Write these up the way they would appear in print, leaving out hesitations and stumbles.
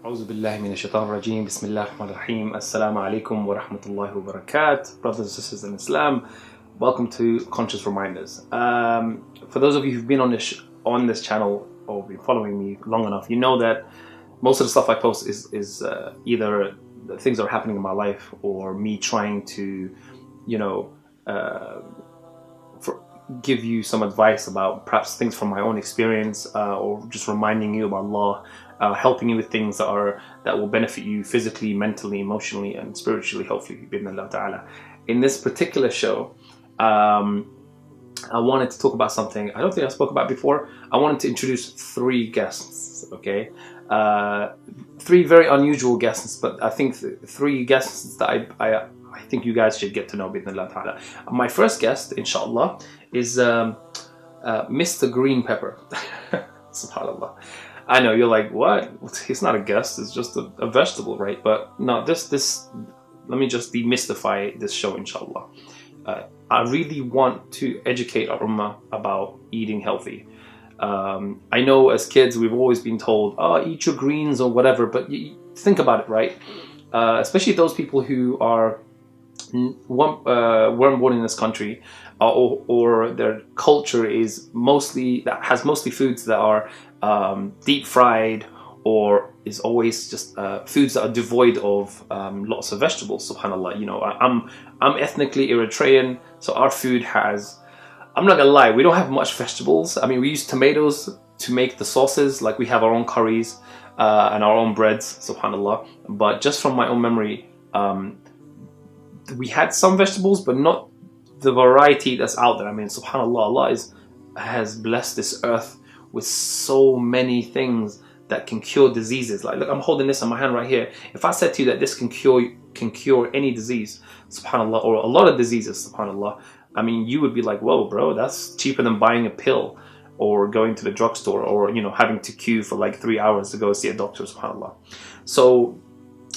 أعوذ بالله من الشيطان الرجيم. بسم الله الرحمن الرحيم. Assalamu alaikum wa rahmatullahi wa barakatuh. Brothers and sisters in Islam, welcome to Conscious Reminders. For those of you who've been on this channel or been following me long enough, you know that most of the stuff I post is either the things that are happening in my life or me trying to, give you some advice about perhaps things from my own experience, or just reminding you about Allah, helping you with things that will benefit you physically, mentally, emotionally, and spiritually, hopefully, bi'idhnillah ta'ala. In this particular show, I wanted to talk about something I don't think I spoke about before. I wanted to introduce three guests, okay? Three very unusual guests, but I think three guests that I think you guys should get to know, bi'idhnillah ta'ala. My first guest, inshallah, is Mr. Green Pepper. Subhanallah. I know, you're like, what? He's not a guest, it's just a vegetable, right? But no, let me just demystify this show, inshallah. I really want to educate our Ummah about eating healthy. I know as kids we've always been told, oh, eat your greens or whatever, but think about it, right? Especially those people who weren't born in this country, or their culture has mostly foods that are deep fried, or is always just foods that are devoid of lots of vegetables. Subhanallah, I'm ethnically Eritrean, so our food has, I'm not gonna lie, we don't have much vegetables. I mean, we use tomatoes to make the sauces, like we have our own curries and our own breads, subhanallah. But just from my own memory, we had some vegetables, but not the variety that's out there. I mean, subhanallah, Allah has blessed this earth with so many things that can cure diseases. Like, look, I'm holding this in my hand right here. If I said to you that this can cure any disease, subhanallah, or a lot of diseases, subhanallah, I mean, you would be like, whoa, bro, that's cheaper than buying a pill or going to the drugstore, or having to queue for like 3 hours to go see a doctor, subhanallah. So,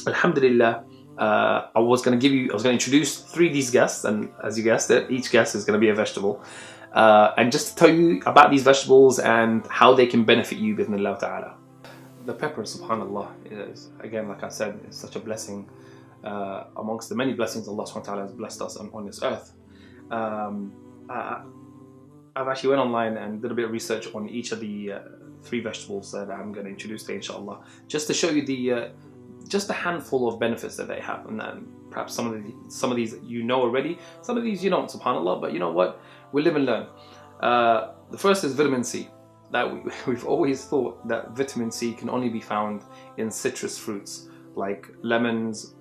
alhamdulillah, I was going to introduce three of these guests, and as you guessed it, each guest is going to be a vegetable. And just to tell you about these vegetables and how they can benefit you, bi'idhnillah ta'ala. The pepper, subhanallah, is, again, like I said, is such a blessing amongst the many blessings Allah subhanahu wa ta'ala has blessed us on this earth. I've actually went online and did a bit of research on each of the three vegetables that I'm going to introduce today, inshallah, just to show you just a handful of benefits that they have, and then perhaps some of these you know already, some of these you don't, subhanallah, but you know what, we live and learn. The first is vitamin C. That we've always thought that vitamin C can only be found in citrus fruits like lemons,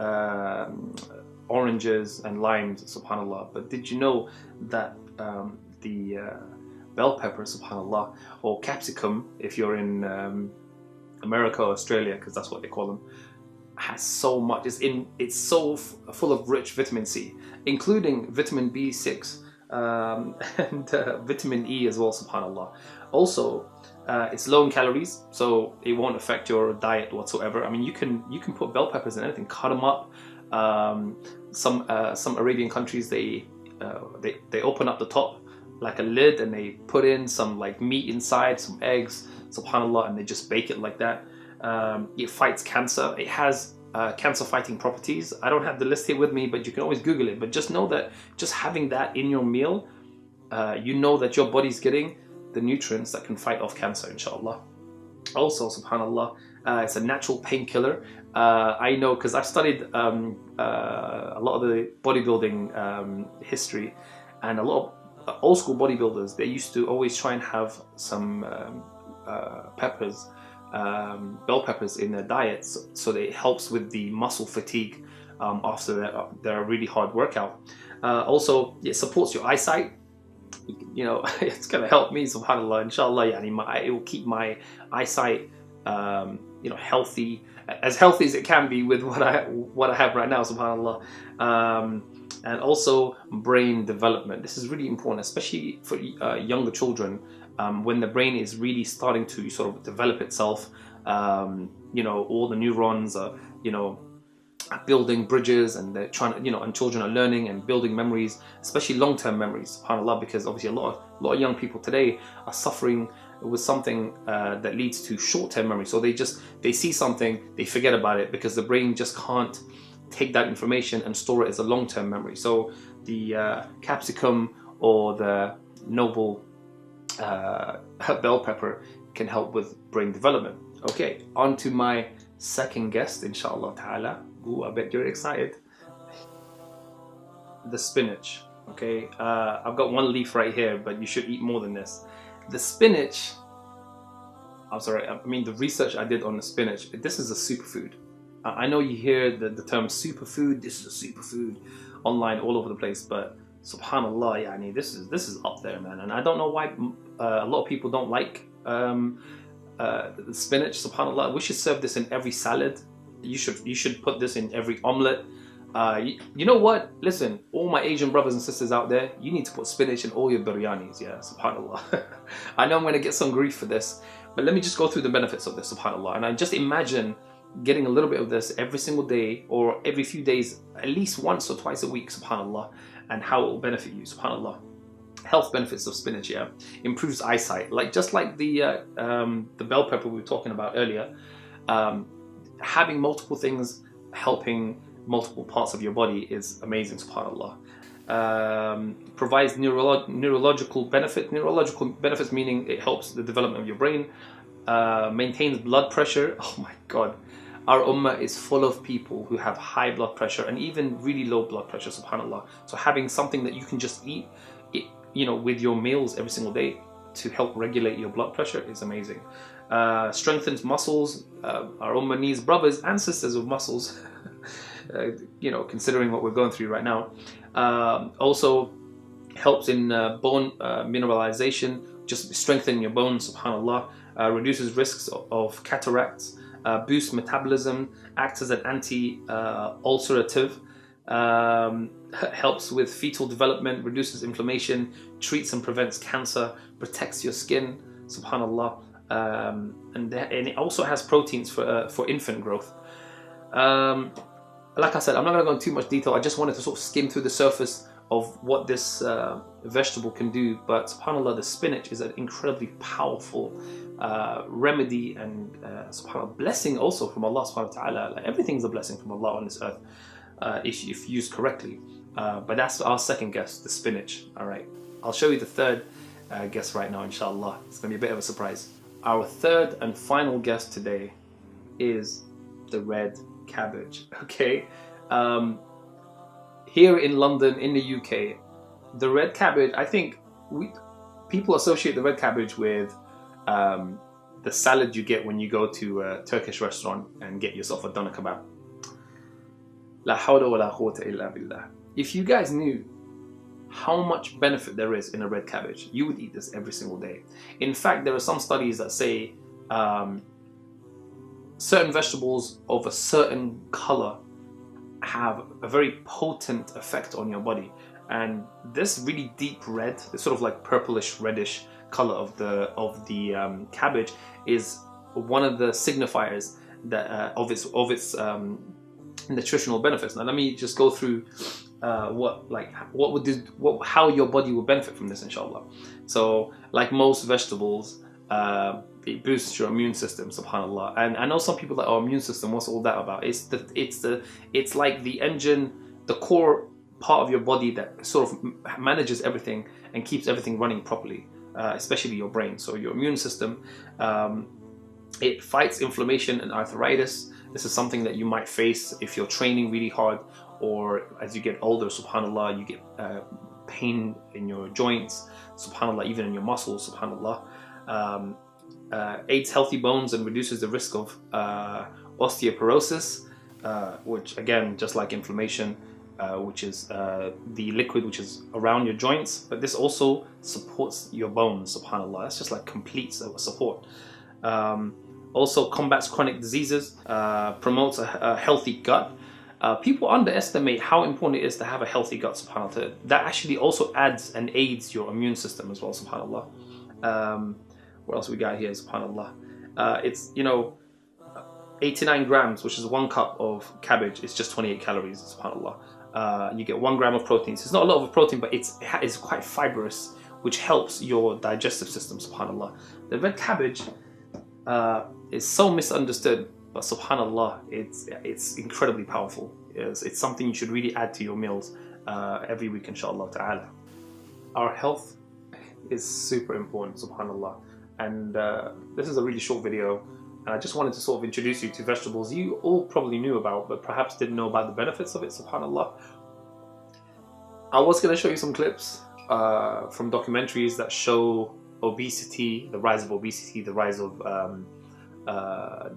oranges and limes, subhanallah. But did you know that the bell pepper, subhanallah, or capsicum if you're in America or Australia, because that's what they call them, has so much, it's so full of rich vitamin C, including vitamin B6 and vitamin E as well, subhanallah. Also, it's low in calories, so it won't affect your diet whatsoever. I mean, you can put bell peppers in anything, cut them up. Some Arabian countries, they open up the top like a lid and they put in some like meat inside, some eggs, subhanallah, and they just bake it like that. It fights cancer. It has cancer fighting properties. I don't have the list here with me, but you can always Google it. But just know that just having that in your meal, you know that your body's getting the nutrients that can fight off cancer, inshallah. Also, subhanallah, it's a natural painkiller. I know because I've studied a lot of the bodybuilding history, and a lot of old school bodybuilders, they used to always try and have some peppers, bell peppers in their diets, so that it helps with the muscle fatigue after their really hard workout. Also, it supports your eyesight. It's gonna help me, subhanallah, inshallah. It will keep my eyesight healthy as it can be with what I have right now, subhanallah. And also brain development. This is really important, especially for younger children, when the brain is really starting to sort of develop itself. All the neurons are building bridges, and they're trying to, and children are learning and building memories, especially long-term memories, subhanallah, because obviously a lot of young people today are suffering with something that leads to short-term memory. So they see something, they forget about it because the brain just can't take that information and store it as a long-term memory. So the capsicum or the noble bell pepper can help with brain development. Okay, on to my second guest, inshallah ta'ala. Ooh, I bet you're excited. The spinach. Okay, I've got one leaf right here, but you should eat more than this. The spinach, I'm sorry, I mean the research I did on the spinach, this is a superfood. I know you hear the term superfood, this is a superfood online all over the place, but subhanallah, yani, this is up there, man. And I don't know why a lot of people don't like the spinach. Subhanallah, we should serve this in every salad. You should put this in every omelette. You know what? Listen, all my Asian brothers and sisters out there, you need to put spinach in all your biryanis. Yeah, subhanallah. I know I'm going to get some grief for this, but let me just go through the benefits of this, subhanallah. And I just imagine getting a little bit of this every single day or every few days, at least once or twice a week, subhanallah, and how it will benefit you, subhanallah. Health benefits of spinach, yeah. Improves eyesight, just like the bell pepper we were talking about earlier. Having multiple things helping multiple parts of your body is amazing, subhanallah. Provides neurological benefits. Neurological benefits meaning it helps the development of your brain. Maintains blood pressure. Oh my God. Our ummah is full of people who have high blood pressure and even really low blood pressure, subhanallah. So having something that you can just eat, with your meals every single day to help regulate your blood pressure is amazing. Strengthens muscles. Our ummah needs brothers and sisters with muscles. Considering what we're going through right now. Also helps in bone mineralization, just strengthening your bones, subhanallah. Reduces risks of cataracts. Boosts metabolism, acts as an anti-ulcerative, helps with fetal development, reduces inflammation, treats and prevents cancer, protects your skin, subhanallah, and it also has proteins for infant growth. Like I said, I'm not going to go into too much detail. I just wanted to sort of skim through the surface of what this vegetable can do, but subhanallah, the spinach is an incredibly powerful remedy and subhanallah, blessing also from Allah subhanahu wa ta'ala. Like, everything's a blessing from Allah on this earth if used correctly. But that's our second guest, the spinach. All right, I'll show you the third guest right now, inshallah. It's going to be a bit of a surprise. Our third and final guest today is the red cabbage. Okay, here in London, in the UK, the red cabbage, I think people associate the red cabbage with the salad you get when you go to a Turkish restaurant and get yourself a doner kebab. La hawla wa la quwwata illa billah. If you guys knew how much benefit there is in a red cabbage, you would eat this every single day. In fact, there are some studies that say certain vegetables of a certain color have a very potent effect on your body, and this really deep red, this sort of like purplish reddish color of the cabbage is one of the signifiers that of its nutritional benefits. Now let me just go through how your body will benefit from this, inshallah. So like most vegetables, it boosts your immune system, subhanallah. And I know some people that, immune system, what's all that about? It's like the engine, the core part of your body that sort of manages everything and keeps everything running properly, especially your brain. So your immune system, it fights inflammation and arthritis. This is something that you might face if you're training really hard, or as you get older, subhanallah, you get pain in your joints, subhanallah, even in your muscles, subhanallah. Aids healthy bones and reduces the risk of osteoporosis, which again, just like inflammation, which is the liquid which is around your joints, but this also supports your bones, subhanallah. That's just like complete support. Also combats chronic diseases, promotes a healthy gut. People underestimate how important it is to have a healthy gut, subhanallah. That actually also adds and aids your immune system as well, subhanallah. What else we got here, subhanallah? It's, 89 grams, which is 1 cup of cabbage, is just 28 calories, subhanallah. You get 1 gram of protein. So it's not a lot of protein, but it's quite fibrous, which helps your digestive system, subhanallah. The red cabbage is so misunderstood, but subhanallah, it's incredibly powerful. It's something you should really add to your meals every week, inshallah ta'ala. Our health is super important, subhanallah. And this is a really short video, and I just wanted to sort of introduce you to vegetables you all probably knew about, but perhaps didn't know about the benefits of it, subhanallah. I was going to show you some clips from documentaries that show obesity, the rise of obesity, the rise of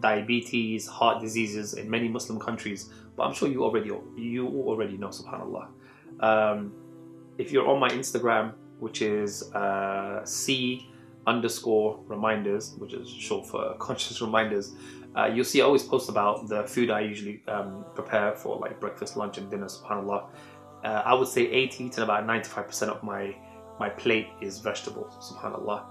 diabetes, heart diseases in many Muslim countries, but I'm sure you already know, subhanallah. If you're on my Instagram, which is C_reminders, which is short for conscious reminders, you'll see I always post about the food I usually prepare for like breakfast, lunch and dinner, subhanallah. I would say 80 to about 95% of my plate is vegetables, subhanallah.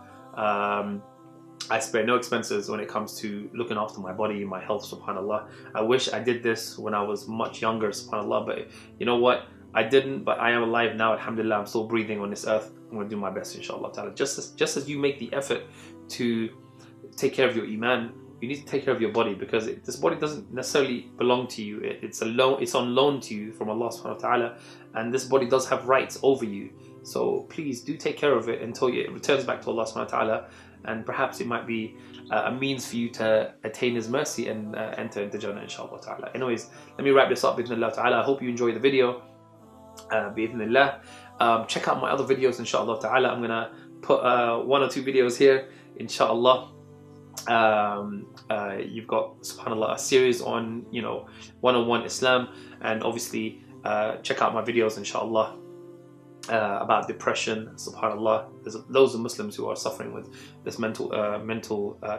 I spare no expenses when it comes to looking after my body, my health, subhanallah. I wish I did this when I was much younger, subhanallah, but you know what? I didn't, but I am alive now, alhamdulillah. I'm still breathing on this earth. I'm going to do my best, inshallah ta'ala. Just as you make the effort to take care of your iman, you need to take care of your body, because this body doesn't necessarily belong to you. It's on loan to you from Allah subhanahu wa ta'ala, and this body does have rights over you. So please do take care of it until it returns back to Allah subhanahu wa ta'ala, and perhaps it might be a means for you to attain His mercy and enter into Jannah, inshallah ta'ala. Anyways, let me wrap this up, bi'idhnillah ta'ala. I hope you enjoy the video, bi'idhnillah. Check out my other videos, inshallah ta'ala. I'm gonna put 1 or 2 videos here, inshallah. You've got, subhanallah, a series on 101 Islam, and obviously check out my videos, inshallah, about depression, subhanallah. There's loads of Muslims who are suffering with this mental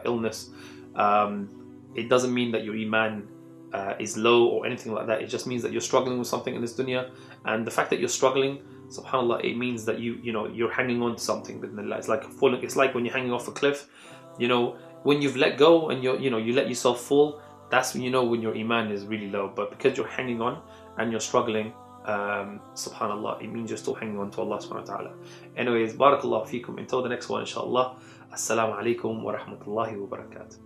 illness. It doesn't mean that your iman is low or anything like that. It just means that you're struggling with something in this dunya, and the fact that you're struggling, subhanallah, it means that you're hanging on to something. It's like falling. It's like when you're hanging off a cliff. When you've let go and you let yourself fall, that's when you know when your iman is really low. But because you're hanging on and you're struggling, subhanallah, it means you're still hanging on to Allah subhanahu wa ta'ala. Anyways, barakallahu feekum. Until the next one, inshallah. Assalamu alaikum wa rahmatullahi wa barakatuh.